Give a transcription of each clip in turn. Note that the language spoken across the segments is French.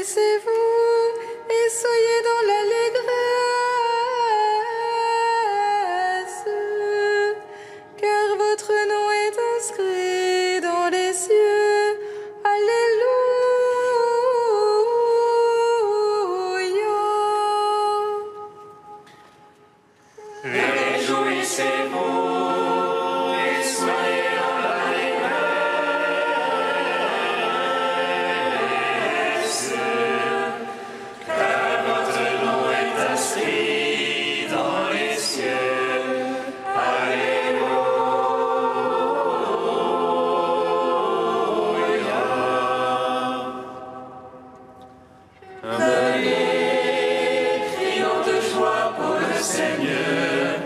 Réjouissez-vous et soyez dans l'allégresse, car votre nom est inscrit dans les cieux. Alléluia. Réjouissez-vous et soyez dans l'allégresse, car votre nom est inscrit dans les cieux. Alléluia. Venez, crions de joie pour le Seigneur.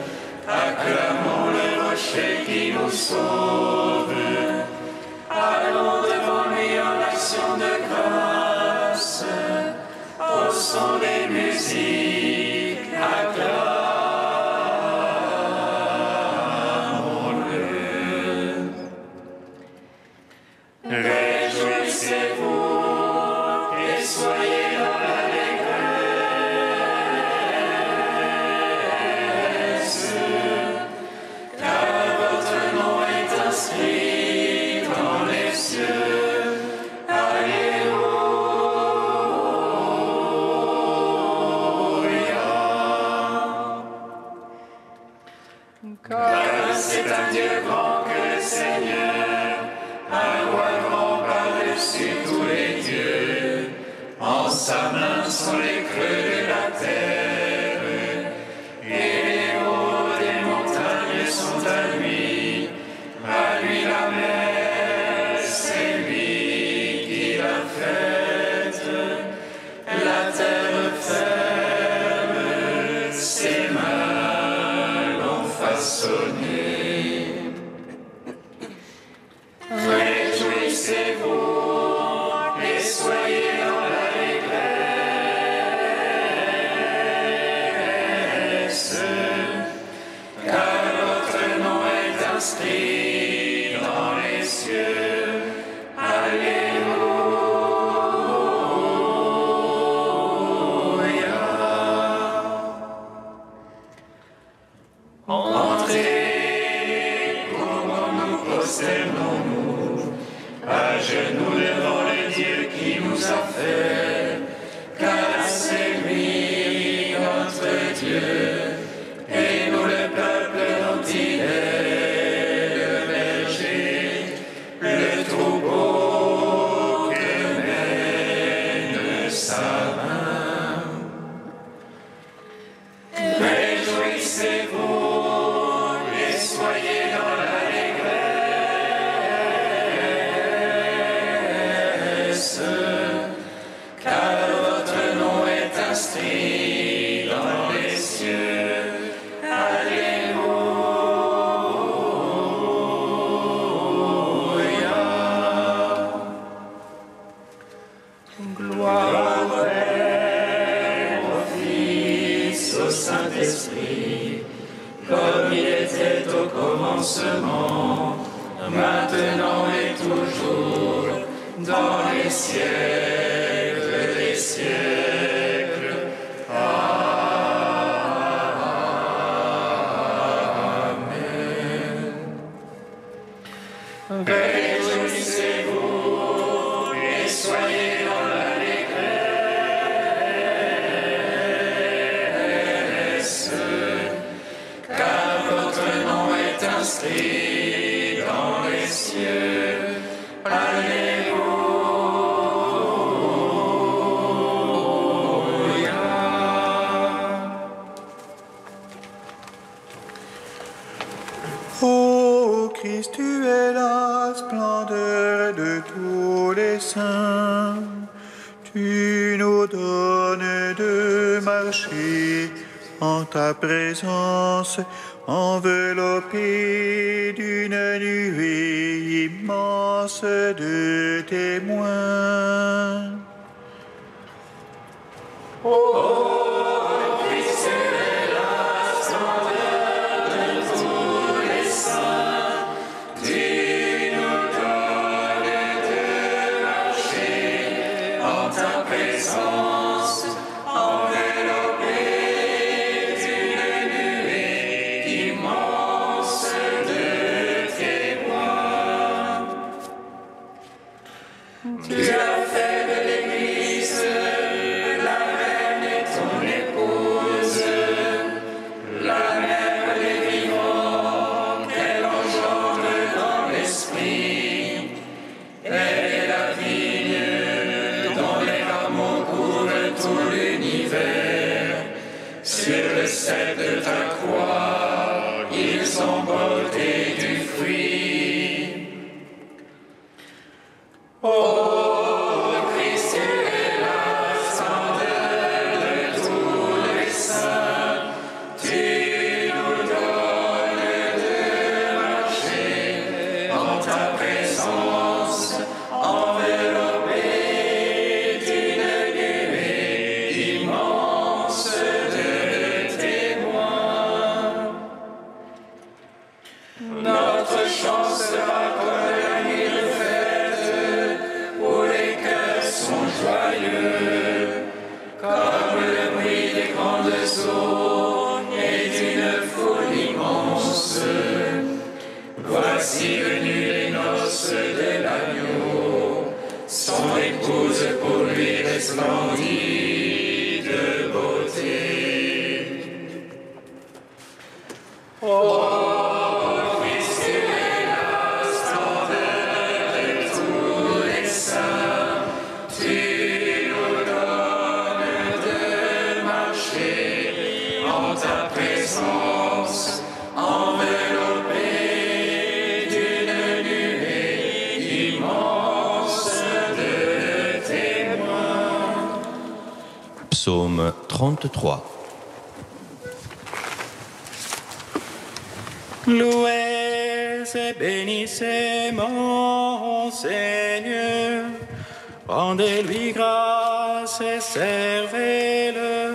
Acclamons le rocher qui nous sauve. Allons devant lui en action de grâce. Au son des musiques, acclamons-le. Réjouissez-vous et soyez dans l'allégresse, car votre nom est inscrit dans les cieux. Alléluia. Car c'est un Dieu grand que le Seigneur, un roi grand par-dessus tous les dieux. En sa main sont les creux de la terre, et les hauts des montagnes sont à lui. À lui la mer, c'est lui qui l'a faite. La terre ferme, ses mains l'ont façonné. Réjouissez-vous et soyez dans l'allégresse, car votre nom est inscrit dans les cieux. Alléluia. Entrez, couvrons-nous, prosternons-nous, à genoux devant le Dieu qui nous a fait, car c'est lui notre Dieu, et nous le peuple dont il est le berger, le troupeau que mène sa main. Réjouissez-vous et soyez dans l'allégresse, car votre nom est inscrit dans les cieux. Alléluia. Gloire au Père, au Fils, au Saint-Esprit, comme il était au commencement, maintenant et toujours, dans les siècles des siècles. Amen. Réjouissez-vous et soyez dans l'allégresse, car votre nom est inscrit dans les cieux. Alléluia. Ô Christ, tu es la splendeur de tous les saints. Tu nous donnes de marcher en ta présence, enveloppé d'une nuée immense de témoins. Christ, tu es la splendeur de tous les saints. Tu nous donnes de marcher en ta présence. de ta croix, ils ont porté du fruit. Ô Christ, tu es la splendeur de tous les saints, tu nous donnes de marcher en ta présence, enveloppés d'une nuée immense de témoins. Notre chant sera comme la nuit de fête, où les cœurs sont joyeux, comme le bruit des grandes eaux et d'une foule immense. Voici venues les noces de l'agneau, son épouse pour lui resplendit de beauté. Oh, Christ, tu es la splendeur de tous les saints, tu nous donnes de marcher en ta présence, enveloppés d'une nuée immense de témoins. Psaume 33. Louez et bénissez mon Seigneur, rendez-lui grâce et servez-le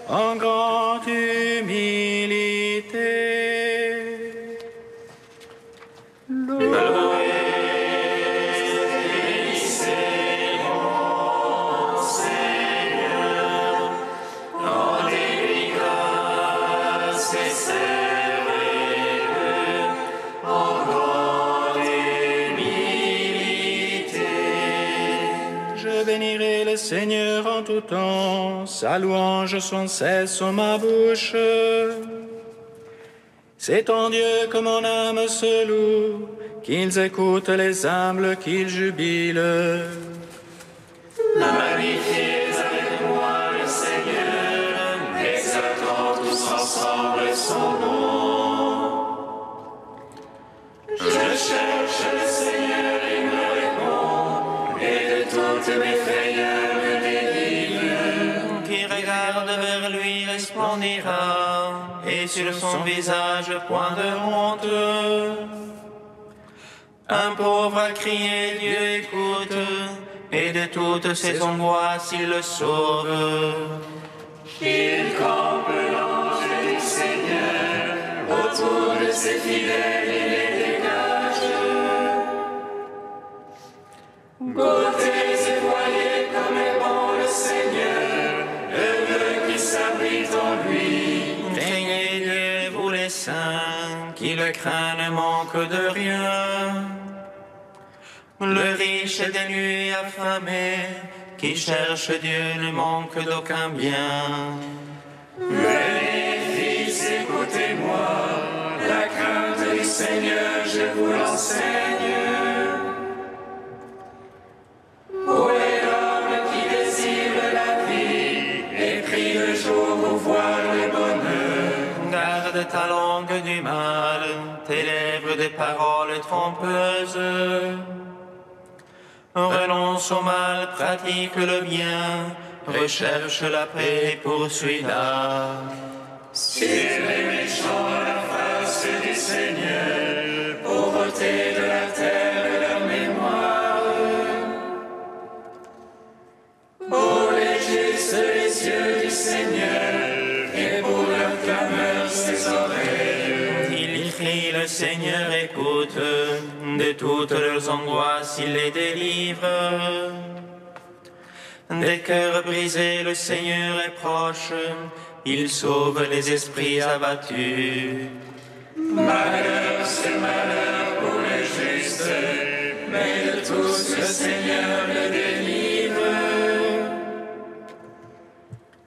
en grande humilité. Louez et bénissez mon Seigneur, rendez-lui grâce et servez-le en grande humilité. Je bénirai le Seigneur en tout temps, sa louange sans cesse sur ma bouche. C'est en Dieu que mon âme se loue, qu'ils écoutent les humbles, qu'ils jubilent. Magnifiez avec moi le Seigneur, exaltons tous ensemble son nom. Je cherche le Seigneur, il me répond, et de toutes mes frayeurs me délivre. Qui regarde vers lui resplendira, et sur son visage point de honte. Un pauvre a crié, Dieu écoute, et de toutes ses angoisses il le sauve. Il campe l'ange du Seigneur, autour de ses fidèles il les dégage. Goûtez et voyez comme est bon le Seigneur, heureux qui s'abrite en lui. Craignez Dieu, vous les saints, qui le craignent ne manque de rien. Le riche et dénué affamé, qui cherche Dieu ne manque d'aucun bien. Venez, fils, écoutez-moi, la crainte du Seigneur, je vous l'enseigne. Où est l'homme qui désire la vie et prie le jour pour voir le bonheur? Garde ta langue du mal, tes lèvres des paroles trompeuses. Renonce au mal, pratique le bien, recherche la paix et poursuis-la. Sur les méchants à la face du Seigneur, pauvreté de la terre leur mémoire. Pour les justes les yeux du Seigneur, et pour leur clameur ses oreilles. Il crie, le Seigneur écoute, de toutes leurs angoisses il les délivre. Des cœurs brisés, le Seigneur est proche, il sauve les esprits abattus. Malheur, c'est malheur pour les justes, mais de tous le Seigneur le délivre.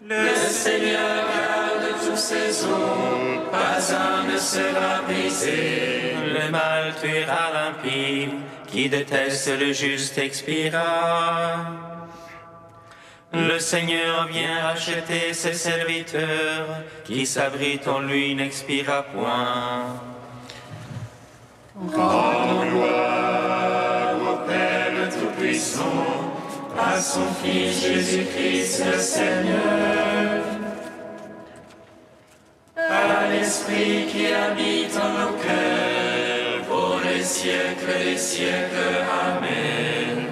Le Seigneur garde tous ses os, pas un ne sera brisé. Le mal tuera l'impie, qui déteste le juste expira. Le Seigneur vient racheter ses serviteurs, qui s'abritent en lui n'expira point. Rendons gloire au Père le Tout-Puissant, à son Fils Jésus-Christ le Seigneur, à l'Esprit qui habite en nos cœurs, pour les siècles des siècles. Amen.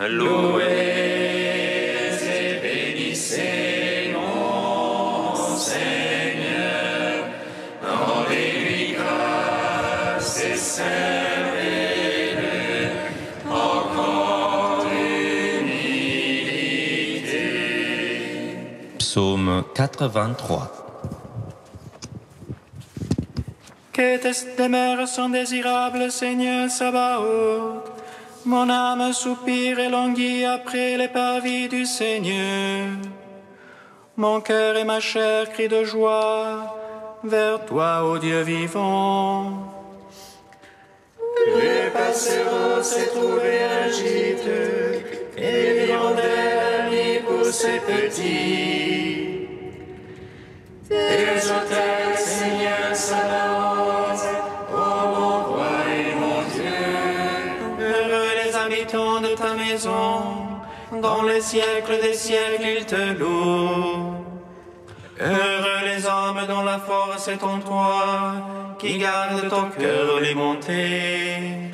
Louez et bénissez mon Seigneur, rendez-lui grâce et servez-le encore humilité. Psaume 83. Que tes demeures sont désirables, Seigneur Sabaoth. Mon âme soupire et languit après les parvis du Seigneur. Mon cœur et ma chair crient de joie vers toi, ô Dieu vivant. Les passereaux s'est trouvé un gîte, et l'hirondelle mis pour ses petits. Tes autels, Seigneur Sabaoth, ô mon roi et mon Dieu. Heureux les habitants de ta maison, dans les siècles des siècles ils te louent. Heureux les hommes dont la force est en toi, qui gardent ton cœur les montées.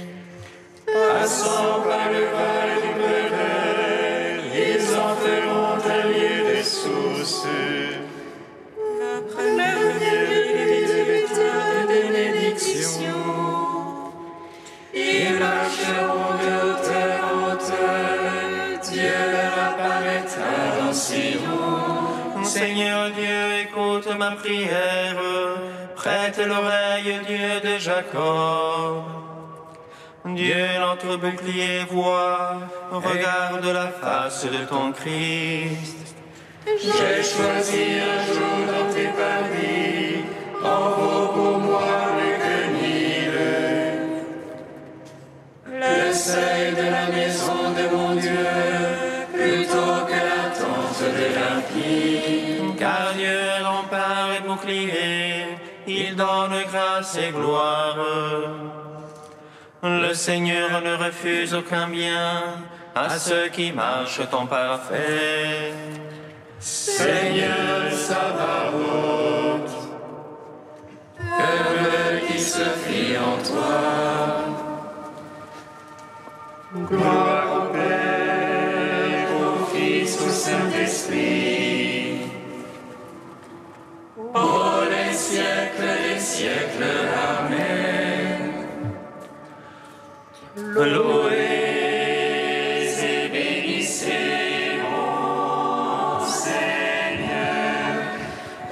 Passant par le val du Pleurer, ils en feront un lieu de sources. Après leur de bénédiction, Ils marcheront de hauteur en hauteur, Dieu leur apparaîtra dans Sion. Seigneur Dieu, écoute ma prière, prête l'oreille, Dieu de Jacob. Dieu, notre bouclier, voit, regarde la face de ton Christ. J'ai choisi un jour dans tes parvis, en vaut pour moi plus que 1000. Le seuil de la maison de mon Dieu, plutôt que la tente de l'impie. Car Dieu est rempart et bouclier, il donne grâce et gloire. Le Seigneur ne refuse aucun bien à ceux qui marchent en parfait. Seigneur Sabaoth, heureux qui se fie en toi. Gloire au Père, au Fils, au Saint-Esprit, pour les siècles des siècles. Amen. Louez et bénissez mon Seigneur,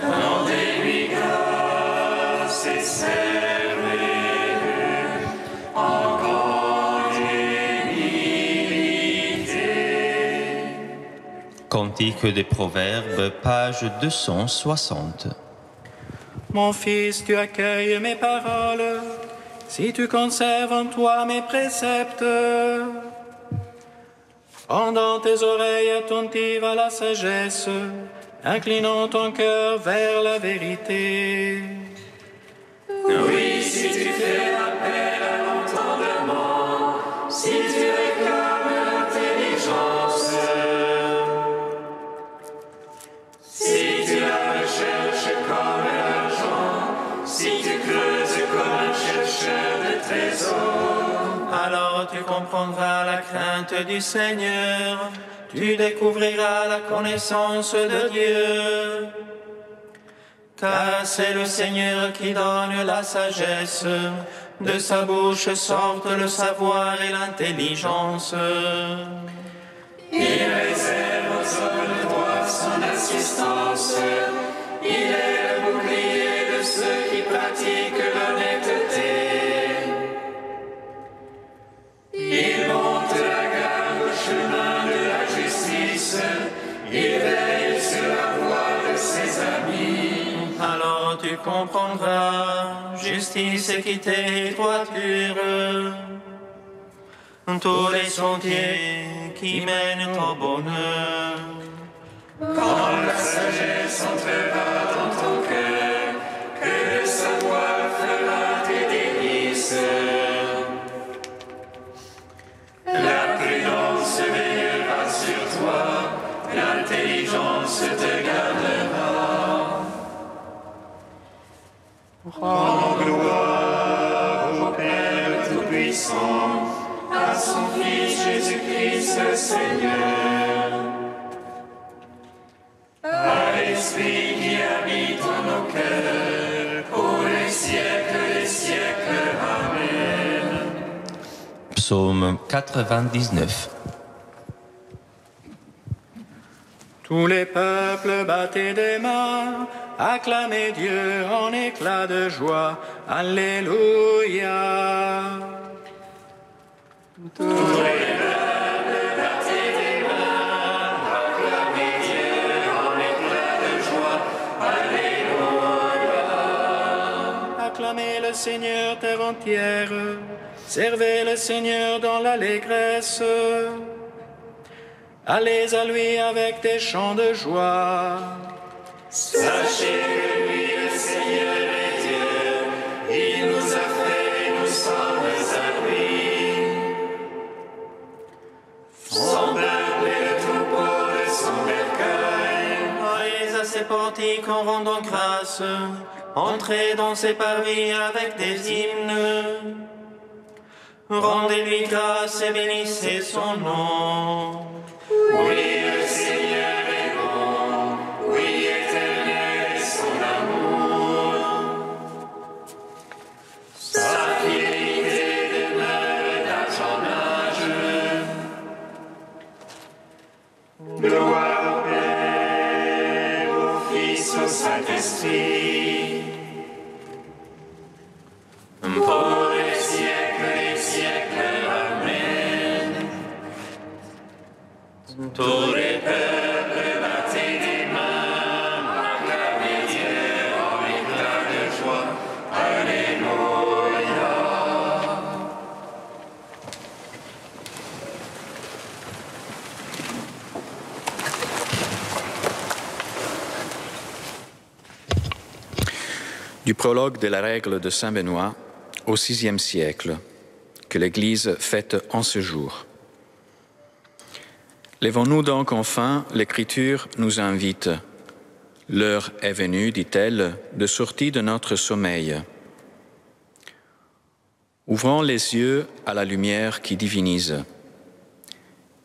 rendez-lui grâce et servez-le encore humilité. Cantique des Proverbes, page 260. Mon fils, tu accueilles mes paroles, si tu conserves en toi mes préceptes. Pendant tes oreilles attentives à la sagesse, inclinant ton cœur vers la vérité. Oui, si tu fais appel à l'entendement, si tu réclames l'intelligence, si tu la recherches comme l'argent, si tu creuses comme un chercheur de trésors, Alors tu comprendras la crainte du Seigneur, tu découvriras la connaissance de Dieu. Car c'est le Seigneur qui donne la sagesse, de sa bouche sortent le savoir et l'intelligence. il réserve aux hommes de droit son assistance, il est le bouclier de ceux qui pratiquent l'honnêteté. Il monte la garde au chemin de la justice, il veille sur la voie de ses amis. Alors tu comprendras justice, équité et droiture. tous les sentiers qui mènent au bonheur. Quand la sagesse entrera dans ton cœur, que le savoir fera tes délices. La prudence veillera sur toi, l'intelligence te gardera. Rends gloire au Père Tout-Puissant, à son Fils Jésus-Christ le Seigneur, à l'Esprit qui habite en nos cœurs, pour les siècles des siècles. Amen. Psaume 99. Tous les peuples battez des mains, acclamez Dieu en éclats de joie. Alléluia. Tous les peuples battez des mains, acclamez Dieu en éclats de joie. Alléluia. Acclamez le Seigneur terre entière, servez le Seigneur dans l'allégresse. Allez à lui avec des chants de joie. Sachez que lui, le Seigneur, est Dieu. Il nous a fait et nous sommes à lui. Son peuple est le troupeau de son bercail. Allez à ses portiques en rendant grâce, entrez dans ses parvis avec des hymnes. Rendez-lui grâce et bénissez son nom. Oui, le Seigneur est bon, oui, éternel est son amour. Sa fidélité demeure d'âge en âge. Gloire au Père, au Fils, au Saint-Esprit, pour les siècles des siècles. Amen. Tous les peuples battez des mains, acclamez Dieu en éclats de joie. Alléluia. Du prologue de la règle de Saint Benoît au VIe siècle, que l'Église fête en ce jour. Lèvons-nous donc enfin, l'Écriture nous invite. L'heure est venue, dit-elle, de sortir de notre sommeil. Ouvrons les yeux à la lumière qui divinise.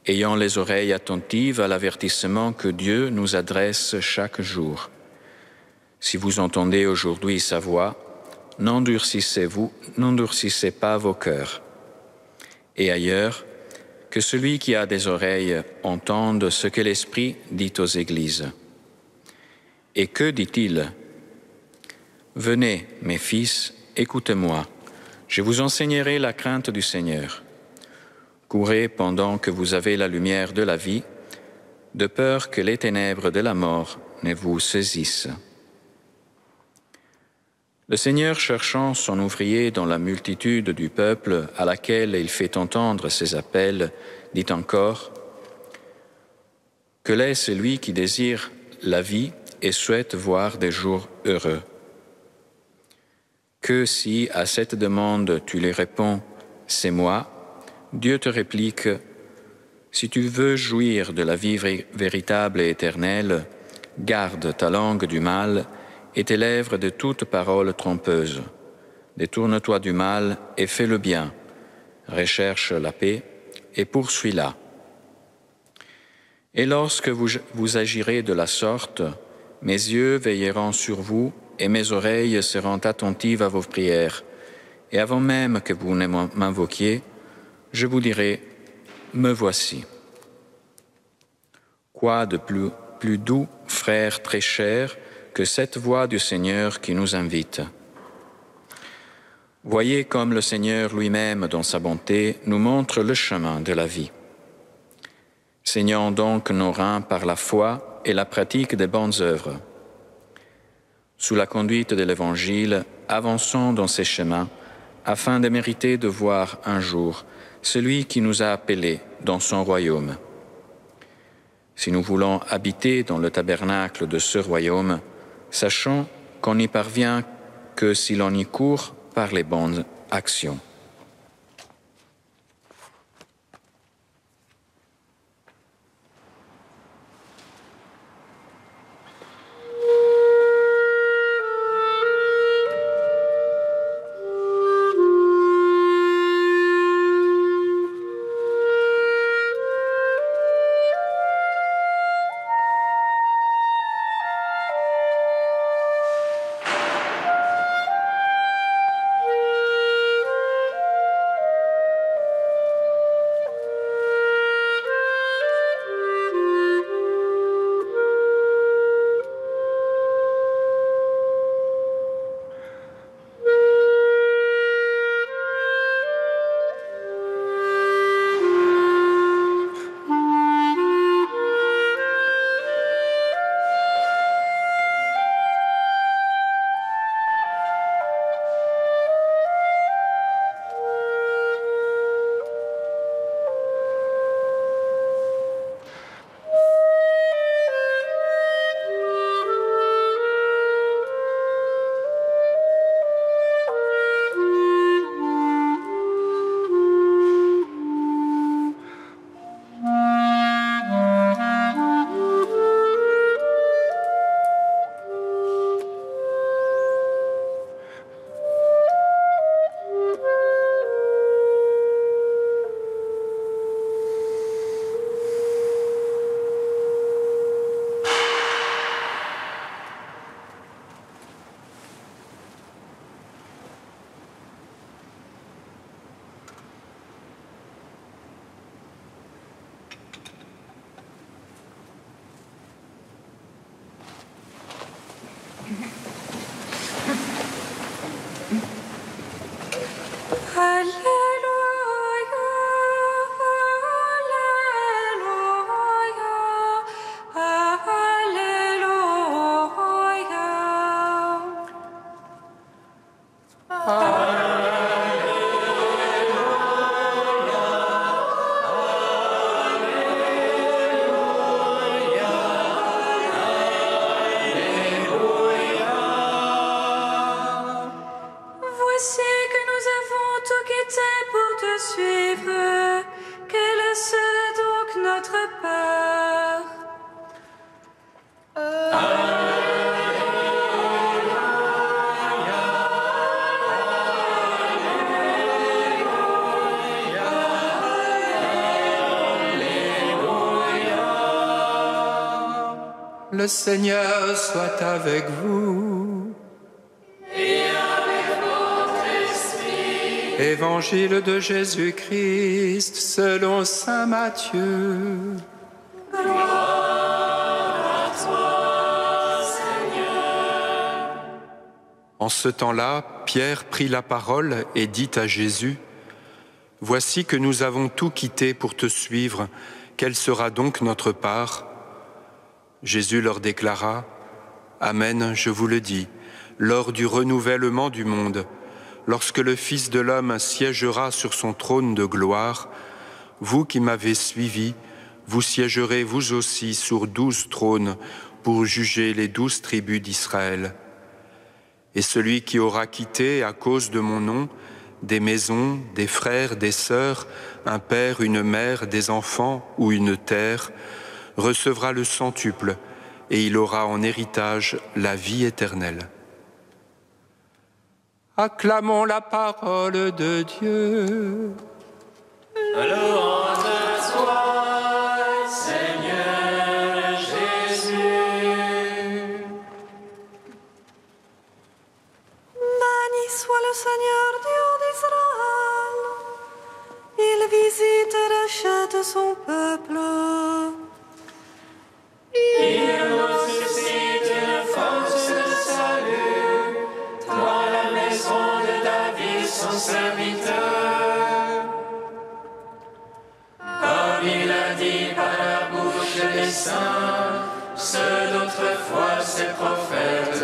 Ayons les oreilles attentives à l'avertissement que Dieu nous adresse chaque jour. Si vous entendez aujourd'hui sa voix, n'endurcissez pas vos cœurs. Et ailleurs, que celui qui a des oreilles entende ce que l'Esprit dit aux Églises. Et que dit-il? Venez, mes fils, écoutez-moi, je vous enseignerai la crainte du Seigneur. Courez pendant que vous avez la lumière de la vie, de peur que les ténèbres de la mort ne vous saisissent. Le Seigneur, cherchant son ouvrier dans la multitude du peuple à laquelle il fait entendre ses appels, dit encore « Que l'est celui qui désire la vie et souhaite voir des jours heureux. Que si à cette demande tu lui réponds « C'est moi », Dieu te réplique « Si tu veux jouir de la vie véritable et éternelle, garde ta langue du mal et tes lèvres de toute parole trompeuse. Détourne-toi du mal et fais le bien. Recherche la paix et poursuis-la. Et lorsque vous agirez de la sorte, mes yeux veilleront sur vous et mes oreilles seront attentives à vos prières. Et avant même que vous ne m'invoquiez, je vous dirai, me voici. Quoi de plus doux, frères très chers, que cette voix du Seigneur qui nous invite. Voyez comme le Seigneur lui-même, dans sa bonté, nous montre le chemin de la vie. Saignons donc nos reins par la foi et la pratique des bonnes œuvres. Sous la conduite de l'Évangile, avançons dans ces chemins afin de mériter de voir un jour celui qui nous a appelés dans son royaume. Si nous voulons habiter dans le tabernacle de ce royaume, sachons qu'on n'y parvient que si l'on y court par les bonnes actions. Le Seigneur soit avec vous. Et avec votre esprit. Évangile de Jésus-Christ selon saint Matthieu. Gloire à toi, Seigneur. En ce temps-là, Pierre prit la parole et dit à Jésus : « Voici que nous avons tout quitté pour te suivre. Quelle sera donc notre part ? » Jésus leur déclara : « Amen, je vous le dis, lors du renouvellement du monde, lorsque le Fils de l'homme siégera sur son trône de gloire, vous qui m'avez suivi, vous siégerez vous aussi sur 12 trônes pour juger les 12 tribus d'Israël. Et celui qui aura quitté à cause de mon nom des maisons, des frères, des sœurs, un père, une mère, des enfants ou une terre, recevra le centuple, et il aura en héritage la vie éternelle. » Acclamons la parole de Dieu. Louange à toi, Seigneur Jésus. Béni soit le Seigneur Dieu d'Israël. Il visite et rachète son peuple. Il nous suscite une force de salut dans la maison de David, son serviteur. Comme il a dit par la bouche des saints, ceux d'autrefois ses prophètes.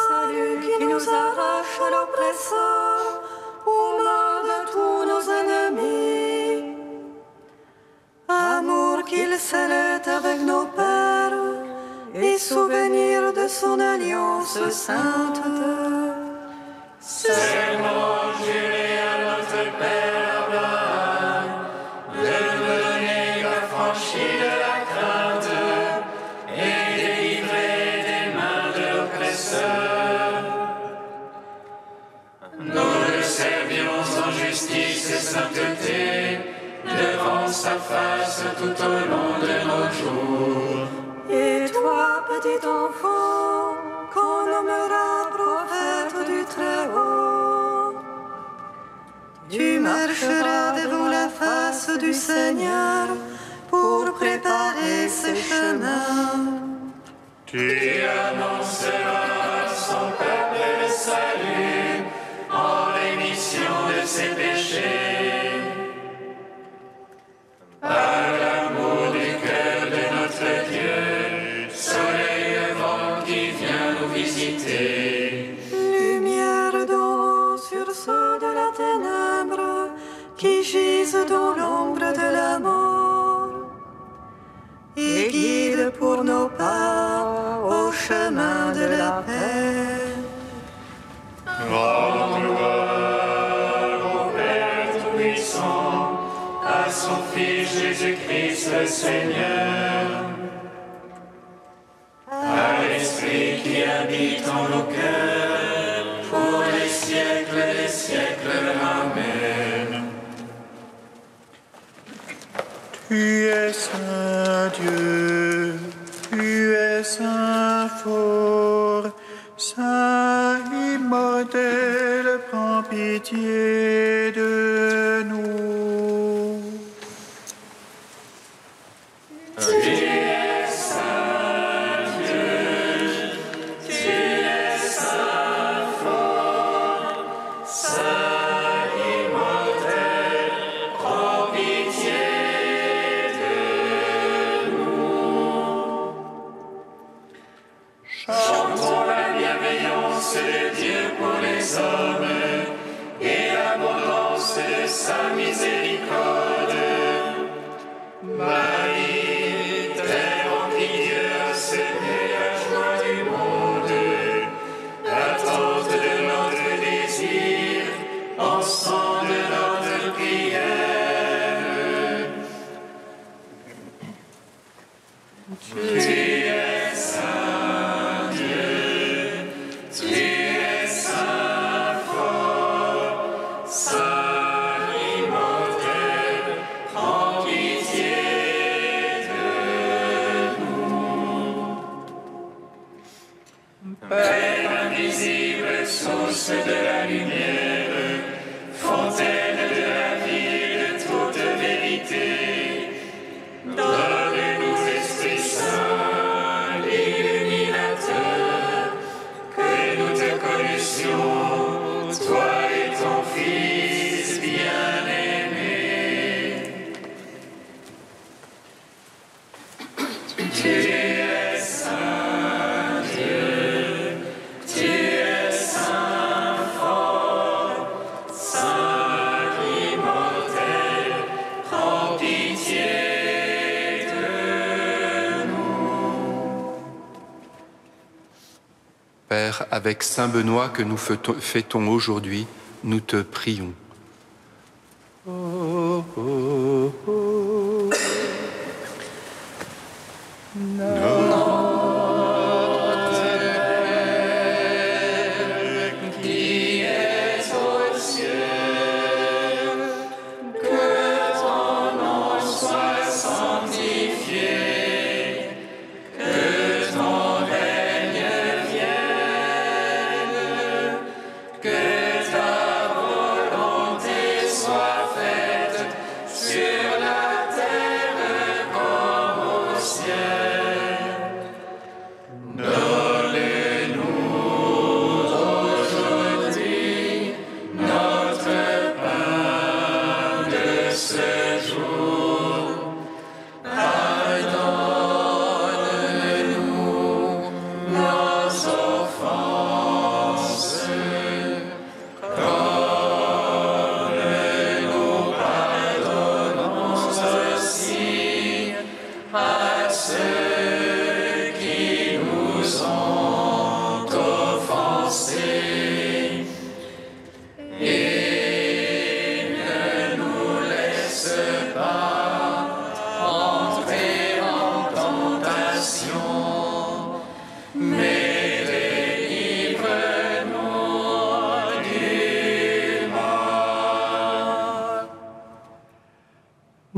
Salut qui nous arrache à l'oppresseur, aux mains de tous nos ennemis. l'Alliance sainte. Serment juré à notre Père Abraham, de nous donner l'affranchie de la crainte et délivrer des mains de l'oppresseur. Nous le servions en justice et sainteté, devant sa face tout au long de nos jours. Et toi, petit enfant, qu'on nommera prophète du Très-Haut, tu marcheras devant la face du Seigneur pour préparer ses chemins. Tu annonceras à son peuple le salut en rémission de ses péchés. Par l'amour du cœur de notre Dieu, soleil levant qui vient nous visiter. Lumière d'eau sur ceux de la ténèbre qui gisent dans l'ombre de la mort, et guide pour nos pas au chemin de la paix. Rends gloire au Père Tout-Puissant, à son Fils Jésus-Christ le Seigneur, à l'Esprit qui habite en nos cœurs, pour les siècles des siècles. Amen. Tu es saint Dieu, tu es saint fort, saint immortel, prends pitié de nous. Tu es saint Dieu, tu es saint fort, saint immortel, prends pitié de nous. Chantons la bienveillance de Dieu pour les hommes et l'abondance de sa miséricorde. Marie, terre en qui Dieu a semé la joie du monde, l'attente de notre désir, encens de notre prière. Tu es saint Dieu, tu es saint fort, saint immortel, prends pitié de nous. Père invisible, source de la lumière, fontaine de la vie et de toute vérité, donne-nous l'Esprit Saint, l'illuminateur, que nous te connussions, toi et ton Fils bien-aimé. Tu es saint Dieu, tu es saint fort, saint immortel, prends pitié de nous. Père, avec Saint Benoît que nous fêtons aujourd'hui, nous te prions. Qui es aux cieux, que ton nom soit sanctifié, que ton règne vienne, que ta volonté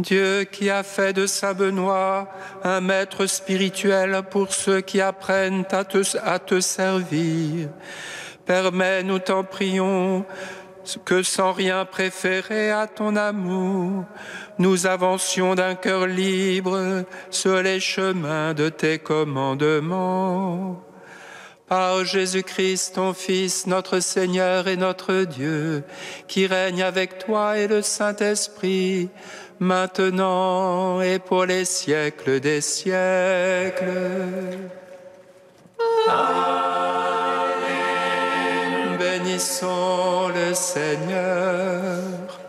Dieu qui a fait de Saint Benoît un maître spirituel pour ceux qui apprennent à te servir, permets, nous t'en prions, que sans rien préférer à ton amour, nous avancions d'un cœur libre sur les chemins de tes commandements. Par Jésus-Christ, ton Fils, notre Seigneur et notre Dieu, qui règne avec toi et le Saint-Esprit, maintenant et pour les siècles des siècles. Amen. Bénissons le Seigneur.